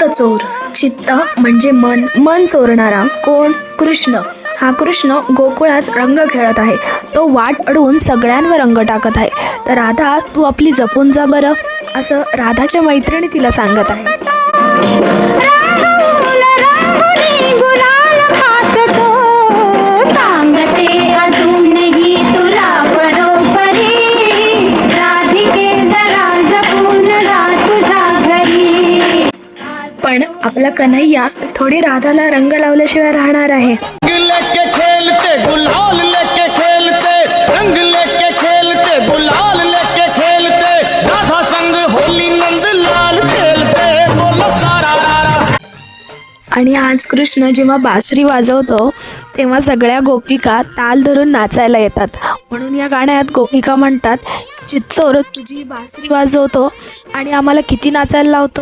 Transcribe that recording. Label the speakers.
Speaker 1: चित्तचोर. चित्त म्हणजे मन, मन चोरणारा कोण? कृष्ण. हा कृष्ण गोकुळात रंग खेळत आहे. तो वाट अडवून सगळ्यांवर रंग टाकत आहे. तर राधा तू आपली जपून जा बरं, असं राधाच्या मैत्रिणी तिला सांगत आहे. पण आपला कन्हैया थोडी राधाला रंग लावल्याशिवाय राहणार आहे. आणि आज कृष्ण जेव्हा बासरी वाजवतो तेव्हा सगळ्या गोपिका ताल धरून नाचायला येतात. म्हणून या गाण्यात गोपिका म्हणतात, चित्चोर तुझी बासरी वाजवतो आणि आम्हाला किती नाचायला लावतो.